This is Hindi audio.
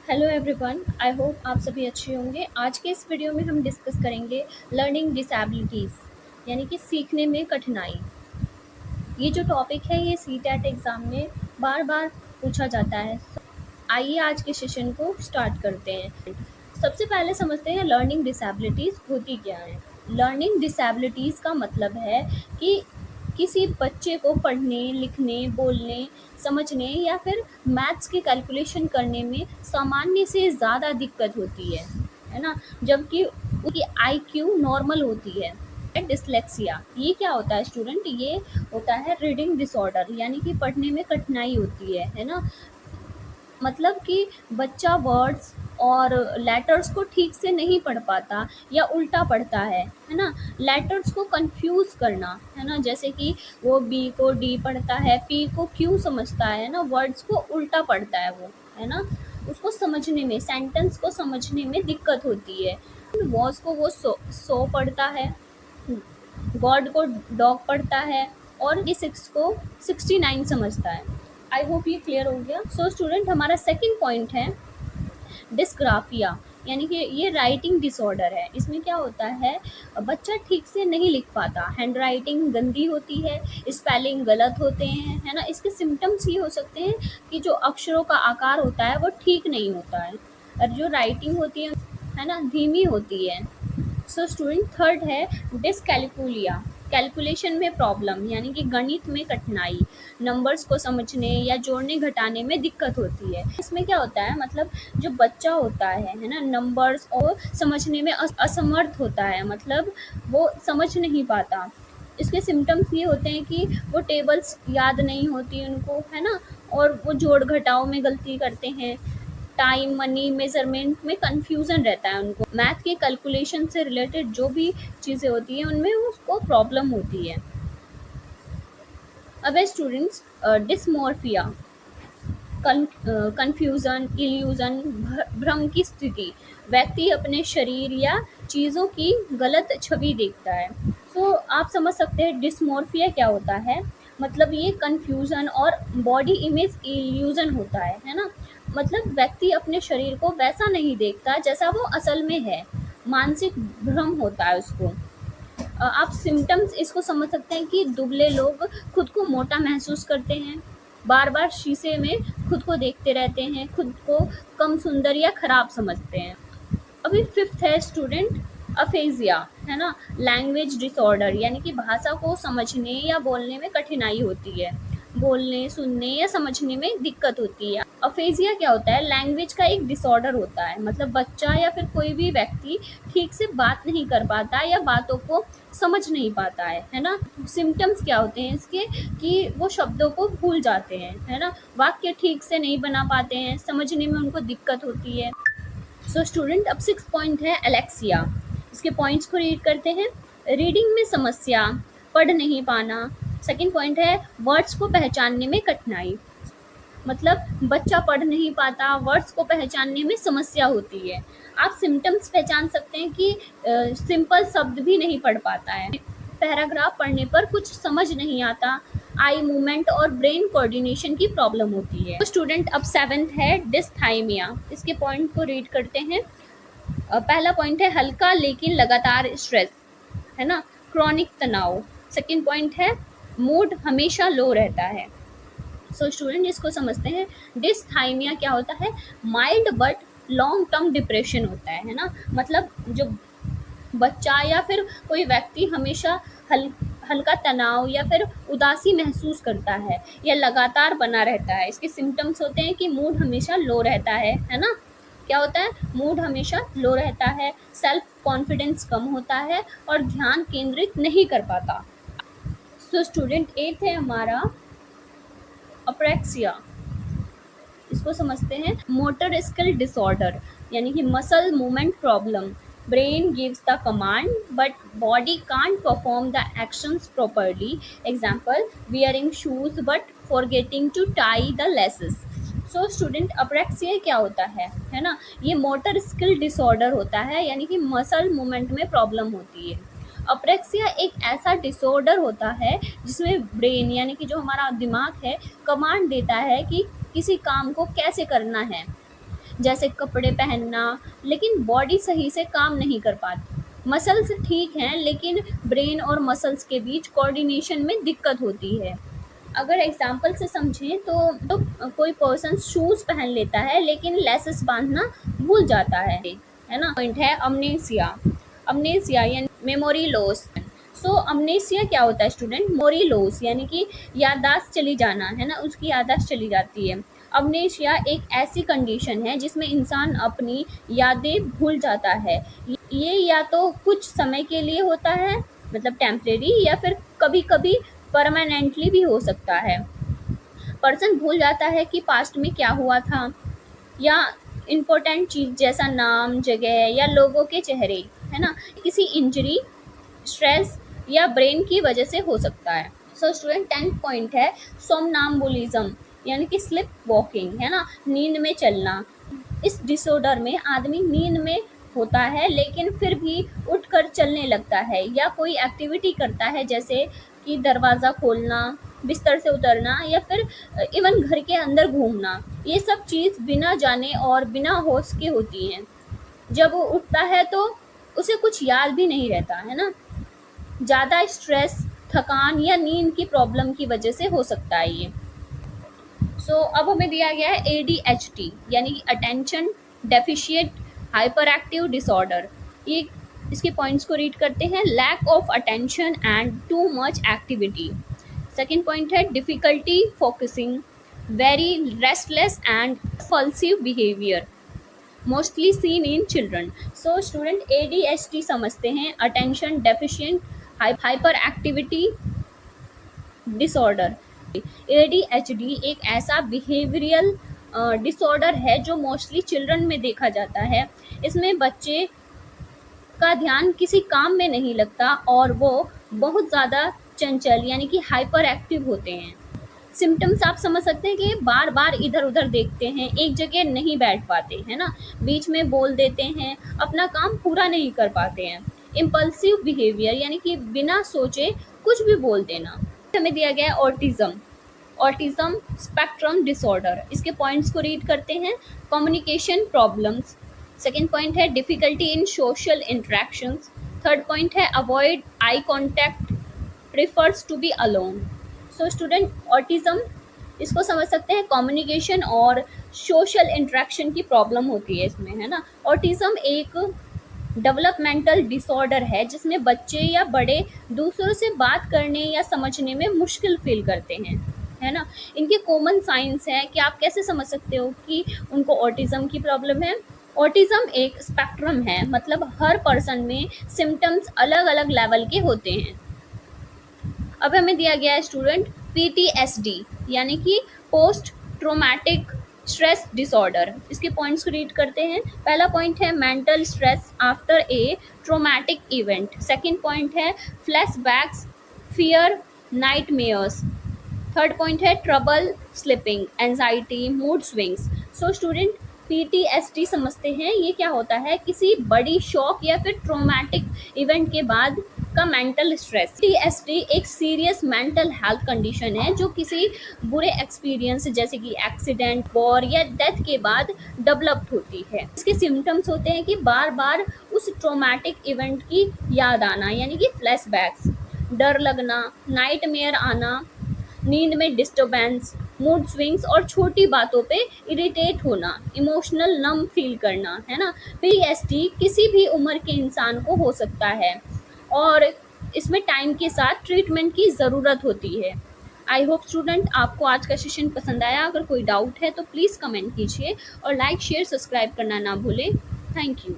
हेलो एवरीवन, आई होप आप सभी अच्छे होंगे। आज के इस वीडियो में हम डिस्कस करेंगे लर्निंग डिसेबिलिटीज़ यानी कि सीखने में कठिनाई। ये जो टॉपिक है ये सीटेट एग्ज़ाम में बार बार पूछा जाता है। आइए आज के सेशन को स्टार्ट करते हैं। सबसे पहले समझते हैं लर्निंग डिसेबिलिटीज़ होती क्या है। लर्निंग डिसेबिलिटीज़ का मतलब है कि किसी बच्चे को पढ़ने, लिखने, बोलने, समझने या फिर मैथ्स की कैलकुलेशन करने में सामान्य से ज़्यादा दिक्कत होती है ना? जबकि उनकी आईक्यू नॉर्मल होती है। डिसलेक्सिया ये क्या होता है स्टूडेंट? ये होता है रीडिंग डिसऑर्डर यानी कि पढ़ने में कठिनाई होती है ना? मतलब कि बच्चा वर्ड्स और लेटर्स को ठीक से नहीं पढ़ पाता या उल्टा पढ़ता है ना? लेटर्स को कंफ्यूज करना, है ना? जैसे कि वो बी को डी पढ़ता है, पी को क्यू समझता है ना? वर्ड्स को उल्टा पढ़ता है वो, है ना? उसको समझने में, सेंटेंस को समझने में दिक्कत होती है। वॉज को वो सो पढ़ता है, गॉड को डॉग पढ़ता है और 6 को 69 समझता है। आई होप ये क्लियर हो गया। सो स्टूडेंट, हमारा सेकंड पॉइंट है डिस्ग्राफिया यानी कि ये राइटिंग डिसऑर्डर है। इसमें क्या होता है, बच्चा ठीक से नहीं लिख पाता, हैंड राइटिंग गंदी होती है, स्पेलिंग गलत होते हैं, है ना? इसके सिम्टम्स ये हो सकते हैं कि जो अक्षरों का आकार होता है वो ठीक नहीं होता है और जो राइटिंग होती है ना, धीमी होती है। सो स्टूडेंट, थर्ड है डिसकैलकुलिया, कैलकुलेशन में प्रॉब्लम यानी कि गणित में कठिनाई, नंबर्स को समझने या जोड़ने घटाने में दिक्कत होती है। इसमें क्या होता है, मतलब जो बच्चा होता है ना, नंबर्स को समझने में असमर्थ होता है, मतलब वो समझ नहीं पाता। इसके सिम्टम्स ये होते हैं कि वो टेबल्स याद नहीं होती उनको, है ना? और वो जोड़ घटाव में गलती करते हैं, टाइम, मनी, मेजरमेंट में कंफ्यूजन रहता है उनको। मैथ के कैलकुलेशन से रिलेटेड जो भी चीज़ें होती हैं उनमें उसको प्रॉब्लम होती है। अब है स्टूडेंट्स डिसमॉर्फिया, कंफ्यूजन, इल्यूजन, भ्रम की स्थिति। व्यक्ति अपने शरीर या चीज़ों की गलत छवि देखता है। सो आप समझ सकते हैं डिसमॉर्फिया क्या होता है। मतलब ये कंफ्यूजन और बॉडी इमेज इल्यूजन होता है ना? मतलब व्यक्ति अपने शरीर को वैसा नहीं देखता जैसा वो असल में है, मानसिक भ्रम होता है उसको। आप सिम्टम्स इसको समझ सकते हैं कि दुबले लोग खुद को मोटा महसूस करते हैं, बार बार शीशे में खुद को देखते रहते हैं, खुद को कम सुंदर या खराब समझते हैं। अभी फिफ्थ है स्टूडेंट अफेजिया, है ना? लैंग्वेज डिसऑर्डर यानी कि भाषा को समझने या बोलने में कठिनाई होती है, बोलने, सुनने या समझने में दिक्कत होती है। अफेजिया क्या होता है? लैंग्वेज का एक डिसऑर्डर होता है, मतलब बच्चा या फिर कोई भी व्यक्ति ठीक से बात नहीं कर पाता या बातों को समझ नहीं पाता है ना? सिम्टम्स क्या होते हैं इसके कि वो शब्दों को भूल जाते हैं, है ना? वाक्य ठीक से नहीं बना पाते हैं, समझने में उनको दिक्कत होती है। सो स्टूडेंट, अब 6 पॉइंट है एलेक्सिया। इसके पॉइंट्स को रीड करते हैं। रीडिंग में समस्या, पढ़ नहीं पाना। सेकंड पॉइंट है वर्ड्स को पहचानने में कठिनाई, मतलब बच्चा पढ़ नहीं पाता, वर्ड्स को पहचानने में समस्या होती है। आप सिम्टम्स पहचान सकते हैं कि सिंपल शब्द भी नहीं पढ़ पाता है, पैराग्राफ पढ़ने पर कुछ समझ नहीं आता, आई मूवमेंट और ब्रेन कोऑर्डिनेशन की प्रॉब्लम होती है। तो स्टूडेंट, अब 7th है डिस्थाइमिया। इसके पॉइंट को रीड करते हैं। पहला पॉइंट है हल्का लेकिन लगातार स्ट्रेस, है ना? क्रॉनिक तनाव। सेकंड पॉइंट है मूड हमेशा लो रहता है। सो स्टूडेंट, इसको समझते हैं। डिस्थाइमिया क्या होता है? Mild but long term depression होता है ना? मतलब जो बच्चा या फिर कोई व्यक्ति हमेशा हल्का तनाव या फिर उदासी महसूस करता है या लगातार बना रहता है। इसके सिम्टम्स होते हैं कि मूड हमेशा लो रहता है ना? क्या होता है? मूड हमेशा लो रहता है, सेल्फ कॉन्फिडेंस कम होता है और ध्यान केंद्रित नहीं कर पाता। सो स्टूडेंट, 8th है हमारा अप्रेक्सिया। इसको समझते हैं। मोटर स्किल डिसऑर्डर यानी कि muscle movement problem. Brain gives the command but body can't perform the actions properly. Example, wearing shoes but forgetting to tie the laces. So student, apraxia क्या होता है ना? ये मोटर स्किल डिसऑर्डर होता है यानी कि मसल मूवमेंट में प्रॉब्लम होती है। अप्रेक्सिया एक ऐसा डिसऑर्डर होता है जिसमें ब्रेन यानी कि जो हमारा दिमाग है कमांड देता है कि किसी काम को कैसे करना है, जैसे कपड़े पहनना, लेकिन बॉडी सही से काम नहीं कर पाती। मसल्स ठीक हैं, लेकिन ब्रेन और मसल्स के बीच कोऑर्डिनेशन में दिक्कत होती है। अगर एग्जाम्पल से समझें तो कोई पर्सन शूज़ पहन लेता है लेकिन लेसेस बांधना भूल जाता है ना। पॉइंट है अमनेसिया। अमनेसिया यानी मेमोरी लॉस। सो अमनेसिया क्या होता है स्टूडेंट? मेमोरी लॉस यानी कि याददाश्त चली जाना, है ना, उसकी याददाश्त चली जाती है। अमनेशिया एक ऐसी कंडीशन है जिसमें इंसान अपनी यादें भूल जाता है। ये या तो कुछ समय के लिए होता है, मतलब टेम्परेरी, या फिर कभी कभी परमानेंटली भी हो सकता है। पर्सन भूल जाता है कि पास्ट में क्या हुआ था, या इम्पोर्टेंट चीज़ जैसा नाम, जगह या लोगों के चेहरे, है ना। किसी इंजरी, स्ट्रेस या ब्रेन की वजह से हो सकता है। सो स्टूडेंट 10th पॉइंट है सोमनाम्बुलिज्म यानी कि स्लिप वॉकिंग, है ना, नींद में चलना। इस डिसऑर्डर में आदमी नींद में होता है लेकिन फिर भी उठकर चलने लगता है या कोई एक्टिविटी करता है, जैसे कि दरवाज़ा खोलना, बिस्तर से उतरना या फिर इवन घर के अंदर घूमना। ये सब चीज़ बिना जाने और बिना होश के होती हैं। जब वो उठता है तो उसे कुछ याद भी नहीं रहता, है ना। ज़्यादा स्ट्रेस, थकान या नींद की प्रॉब्लम की वजह से हो सकता है ये। सो अब हमें दिया गया है ADHD यानी कि attention deficit hyper active disorder. ये इसके पॉइंट्स को रीड करते हैं। Lack of attention and too much activity. Second point है difficulty focusing, very restless and impulsive behaviour, mostly seen in children. So student ADHD समझते हैं attention deficient hyper activity disorder. ADHD एक ऐसा बिहेवियरल डिसऑर्डर है जो मोस्टली चिल्ड्रन में देखा जाता है। इसमें बच्चे का ध्यान किसी काम में नहीं लगता और वो बहुत ज़्यादा चंचल यानी कि हाइपर एक्टिव होते हैं। सिम्टम्स आप समझ सकते हैं कि बार बार इधर उधर देखते हैं, एक जगह नहीं बैठ पाते, है ना, बीच में बोल देते हैं, अपना काम पूरा नहीं कर पाते हैं। इम्पल्सिव बिहेवियर यानी कि बिना सोचे कुछ भी बोल देना। हमें दिया गया है ऑटिज्म। Autism spectrum disorder. इसके पॉइंट्स को रीड करते हैं। Communication problems. सेकेंड पॉइंट है difficulty in social interactions. Third point है avoid eye contact, prefers to be alone. So student autism इसको समझ सकते हैं कम्युनिकेशन और सोशल इंटरेक्शन की प्रॉब्लम होती है इसमें, है ना। ऑटिज्म एक डेवलपमेंटल डिसऑर्डर है जिसमें बच्चे या बड़े दूसरों से बात करने या समझने में मुश्किल फील करते हैं, है ना। इनके कॉमन साइंस है कि आप कैसे समझ सकते हो कि उनको ऑटिज्म की प्रॉब्लम है। ऑटिज्म एक स्पेक्ट्रम है, मतलब हर पर्सन में सिम्टम्स अलग अलग लेवल के होते हैं। अब हमें दिया गया है स्टूडेंट PTSD यानी कि पोस्ट ट्रोमैटिक स्ट्रेस डिसऑर्डर। इसके पॉइंट्स को रीड करते हैं। पहला पॉइंट है mental stress after a traumatic event. Second point है flashbacks, fear, nightmares. Third point है trouble sleeping, anxiety, mood swings. So student PTSD समझते हैं ये क्या होता है, किसी बड़ी शॉक या फिर ट्रोमैटिक इवेंट के बाद का मेंटल स्ट्रेस। PTSD एक सीरियस मेंटल हेल्थ कंडीशन है जो किसी बुरे एक्सपीरियंस जैसे कि एक्सीडेंट, वॉर या डेथ के बाद डेवलप्ड होती है। इसके सिम्टम्स होते हैं कि बार बार उस ट्रोमैटिक इवेंट की याद आना यानी कि फ्लैशबैक्स, डर लगना, नाइटमेयर आना, नींद में डिस्टर्बेंस, मूड स्विंग्स और छोटी बातों पे इरिटेट होना, इमोशनल नम फील करना, है ना। PTSD किसी भी उम्र के इंसान को हो सकता है और इसमें टाइम के साथ ट्रीटमेंट की ज़रूरत होती है। आई होप स्टूडेंट आपको आज का सेशन पसंद आया। अगर कोई डाउट है तो प्लीज़ कमेंट कीजिए और लाइक शेयर सब्सक्राइब करना ना भूलें। Thank you.